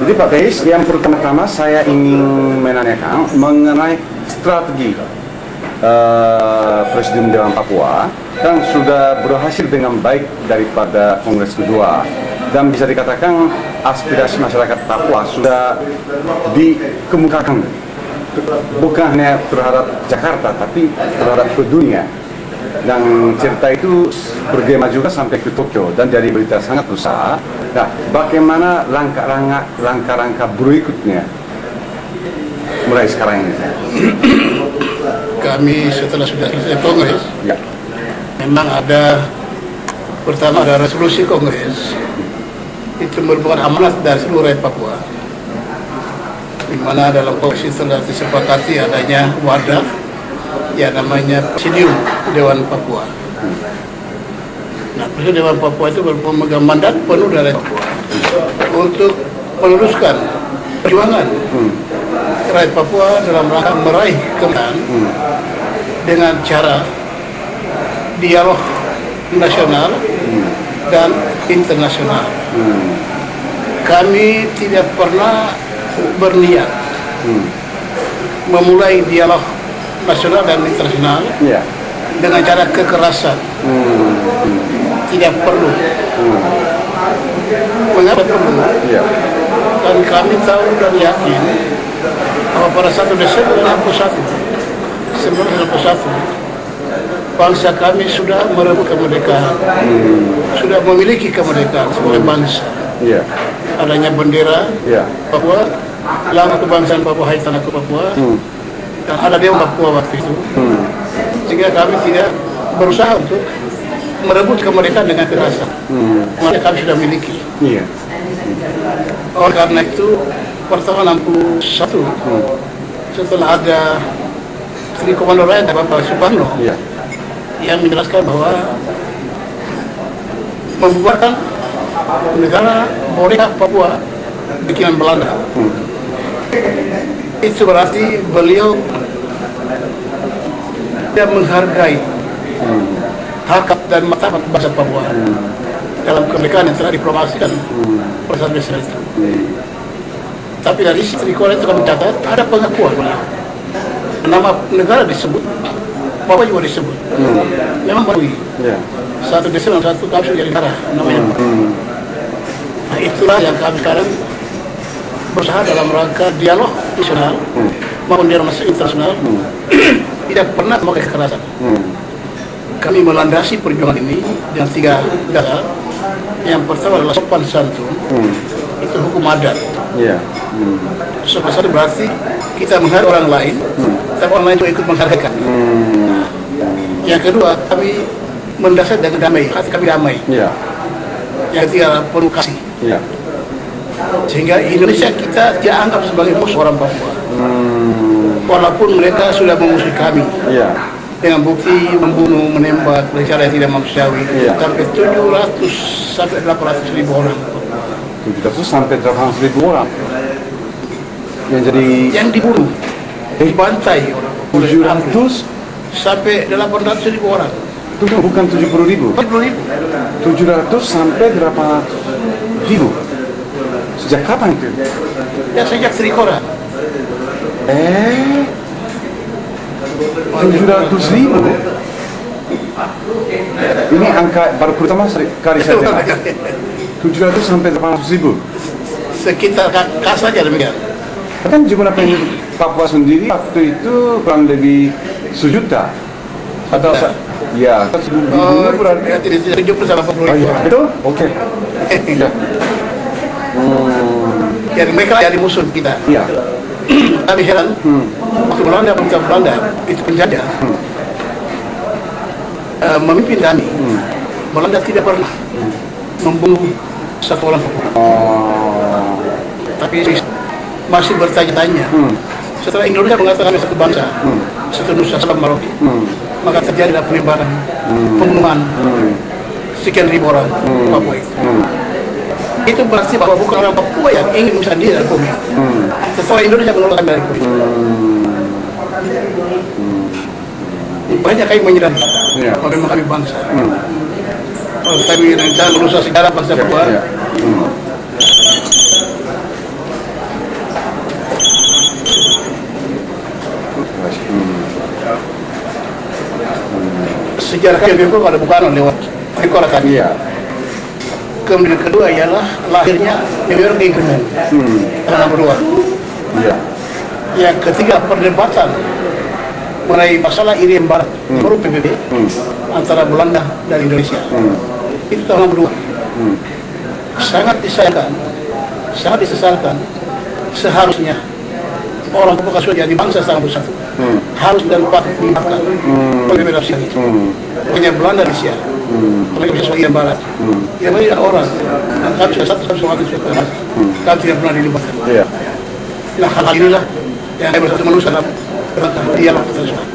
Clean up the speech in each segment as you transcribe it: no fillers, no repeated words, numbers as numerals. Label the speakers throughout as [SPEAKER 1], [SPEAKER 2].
[SPEAKER 1] Jadi Pak Teis, yang pertama-tama saya ingin menanyakan mengenai strategi Presidium Dewan Papua yang sudah berhasil dengan baik daripada Kongres kedua, dan bisa dikatakan aspirasi masyarakat Papua sudah dikemukakan bukan hanya terhadap Jakarta tapi terhadap ke dunia, dan cerita itu bergema juga sampai ke Tokyo dan jadi berita sangat besar. Nah, bagaimana langkah-langkah berikutnya mulai sekarang ini?
[SPEAKER 2] Kami setelah sudah selesai Kongres,
[SPEAKER 1] Ya.
[SPEAKER 2] memang pertama ada resolusi Kongres, itu merupakan amanat dari seluruh rakyat Papua, di mana dalam Kongres itu telah disepakati adanya wadah yang namanya Presidium Dewan Papua. Nah, Presidium Dewan Papua itu memegang mandat penuh dari Papua untuk meneruskan perjuangan rakyat Papua dalam rangka meraih kemenangan dengan cara dialog nasional dan internasional. Kami tidak pernah berniat memulai dialog nasional dan internasional dengan cara kekerasan. Tidak perlu. Mengapa perlu? Dan kami tahu dan yakin bahwa pada 1 Desember 1961 bangsa kami sudah merebut kemerdekaan, sudah memiliki kemerdekaan sebagai bangsa. Adanya bendera Papua, lambang kebangsaan Papua, Hai Tanah Papua, dan ada Dewan Papua waktu itu. Sehingga kami tidak berusaha untuk merebut kemerdekaan dengan kekerasan. Makanya kami sudah miliki. Oleh karena itu, pertama 61 setelah ada Sri Komando Rakyat Bapak Soekarno yang menjelaskan bahwa membubarkan negara Merdeka Papua bikinan Belanda. Itu berarti beliau tidak menghargai hak dan martabat bangsa Papua dalam kemerdekaan yang telah diproklamasikan pada saat besar itu. Tapi dari Sri Komando itu kami catat ada pengakuan beliau. Nama negara disebut, Papua juga disebut. Memang baru 1 Desember 1 kami sudah jadi negara namanya. Nah, itulah yang kami sekarang berusaha dalam rangka dialog nasional maupun dialog internasional tidak pernah memakai kekerasan. Kami melandasi perjuangan ini dengan 3 dasar. Yang pertama adalah sopan santun, itu hukum adat. Sopan santun berarti kita menghargai orang lain, tapi orang lain juga ikut menghargai kami. Yang kedua, kami mendasar dengan damai, hati kami damai. Yang ketiga, penuh kasih. Sehingga Indonesia kita tidak anggap sebagai musuh orang Papua. Walaupun mereka sudah memusuhi kami dengan bukti membunuh, menembak dengan cara yang tidak manusiawi sampai 700 sampai 800 ribu orang.
[SPEAKER 1] 700 sampai 800 ribu orang
[SPEAKER 2] yang dibunuh, dibantai oleh
[SPEAKER 1] 700
[SPEAKER 2] sampai 800 ribu orang.
[SPEAKER 1] Itu bukan 70 ribu. 700 sampai 800 ribu. Sejak kapan itu?
[SPEAKER 2] Ya sejak Sri Kora.
[SPEAKER 1] 700 ribu. Ini angka baru pertama kali saya dengar. 700 sampai 800 ribu.
[SPEAKER 2] Sekitar kas saja demikian.
[SPEAKER 1] Kan jumlah penduduk Papua sendiri waktu itu kurang lebih 1 juta. Atau ya, 1.000 berarti
[SPEAKER 2] 70 sampai 80 ribu.
[SPEAKER 1] Betul? Oke.
[SPEAKER 2] Jadi mereka jadi musuh kita. Kami heran, waktu Belanda itu penjajah, memimpin kami. Belanda tidak pernah membunuh satu orang Papua. Tapi masih bertanya-tanya. Setelah Indonesia mengatakan satu bangsa, satu nusa Sabah Merauke, maka terjadilah penembakan, pembunuhan sekian ribu orang Papua itu. Itu berarti bahwa bukan orang Papua yang ingin memisahkan diri dari bumi. Setelah Indonesia menolak kami dari bumi. Banyak kami menyerang, memang kami bangsa. Kalau kami rencana merusak sejarah bangsa Papua, sejarah KMP itu ada bukan lewat Rekor tadi.
[SPEAKER 1] Iya.
[SPEAKER 2] Kemudian kedua ialah lahirnya New Agreement tahun 62.
[SPEAKER 1] Iya.
[SPEAKER 2] Yang ketiga perdebatan mengenai masalah Irian Barat baru PBB antara Belanda dan Indonesia. Itu tahun 62. Sangat disayangkan, sangat disesalkan. Seharusnya orang Papua sudah jadi bangsa sangat bersatu. Harus dan patut dimakan PBB Rusia itu. Pokoknya Belanda Rusia. Mereka bisa Irian Barat. Yang banyak orang dan kami sudah satu sama sudah keras. Kami tidak pernah dilibatkan.
[SPEAKER 1] Iya.
[SPEAKER 2] Nah hal inilah yang saya bersatu manusia dalam rangka dialog internasional.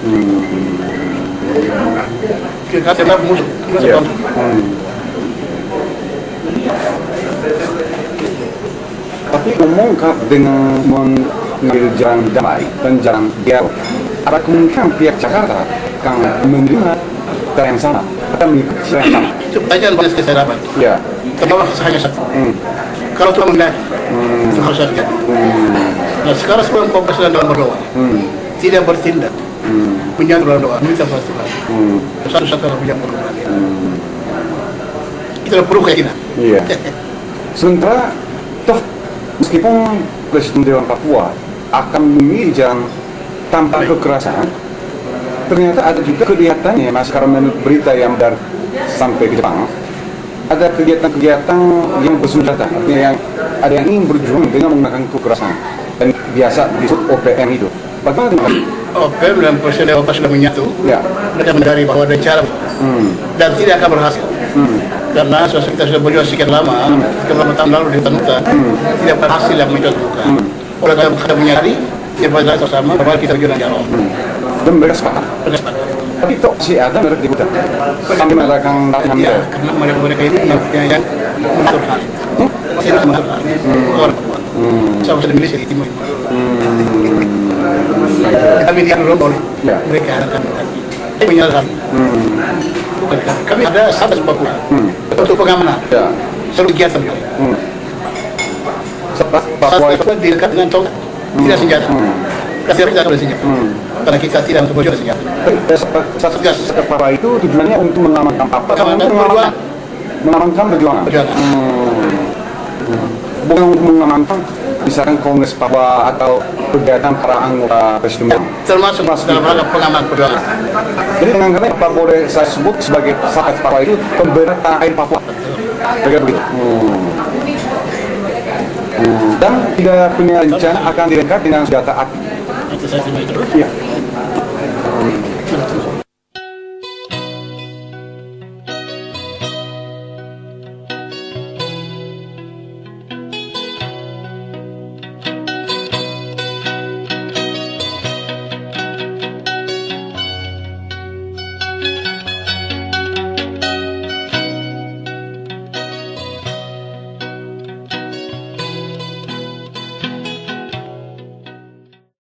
[SPEAKER 2] Kita adalah musuh, kita
[SPEAKER 1] Iya.
[SPEAKER 2] bangsa.
[SPEAKER 1] Tapi mengungkap dengan mengambil jalan damai dan jalan dialog, ada kemungkinan pihak Jakarta akan menerima cara yang sama atau mengikuti cara yang sama.
[SPEAKER 2] Itu pelajaran banyak sekali saya dapat.
[SPEAKER 1] Ya.
[SPEAKER 2] Terbawa hanya satu. Kalau telah mengendaki, itu harus terjadi. Nah sekarang sebelum Papua sedang dalam berdoa, tidak bertindak, menyatu dalam doa, minta pada Tuhan. Satu-satunya punya perluan. Itu perlu keyakinan.
[SPEAKER 1] Iya. Sementara toh meskipun Presiden Dewan Papua akan memilih jalan tanpa kekerasan, ternyata ada juga kelihatannya mas karena menurut berita yang dari sampai ke Jepang, ada kegiatan-kegiatan yang bersenjata, artinya yang ada yang ingin berjuang dengan menggunakan kekerasan dan biasa disebut OPM itu. Bagaimana dengan
[SPEAKER 2] OPM dan Presiden Papua sudah menyatu.
[SPEAKER 1] ya?
[SPEAKER 2] Mereka mencari bahwa ada cara dan tidak akan berhasil. Karena kita sudah berjuang sekian lama, tahun lalu di hutan-hutan, tidak berhasil yang mencoba. Oleh karena kita menyadari, yang pada sama, bahwa kita berjuang dialog.
[SPEAKER 1] Dan mereka sepakat. Tapi toh si ada mereka di hutan. Sambil melakukan
[SPEAKER 2] Ya, karena mereka ini yang mengatur hal itu. Masih mengatur hal itu. Orang Papua. Sama sudah milih di timur. Kami diatur oleh mereka akan kami menyadari. Bukan kami ada Satgas Papua untuk pengamanan.
[SPEAKER 1] Ya.
[SPEAKER 2] Seluruh kegiatan kami.
[SPEAKER 1] Papua itu
[SPEAKER 2] Satgas dekat dengan tongkat, tidak senjata. Kasih kita boleh senjata. Karena kita tidak untuk berjuang senjata.
[SPEAKER 1] Satgas Papua itu tujuannya untuk mengamankan apa? Mengamankan perjuangan. Bukan untuk mengamankan misalkan Kongres Papua atau kegiatan para anggota Presiden.
[SPEAKER 2] Termasuk dalam rangka pengamanan perjuangan.
[SPEAKER 1] Jadi dengan kata apa boleh saya sebut sebagai Satgas Papua itu pembela tanah air Papua. Kira begitu. Dan tidak punya rencana akan dilengkapi dengan senjata api.
[SPEAKER 2] Itu saya terima itu.
[SPEAKER 1] Iya.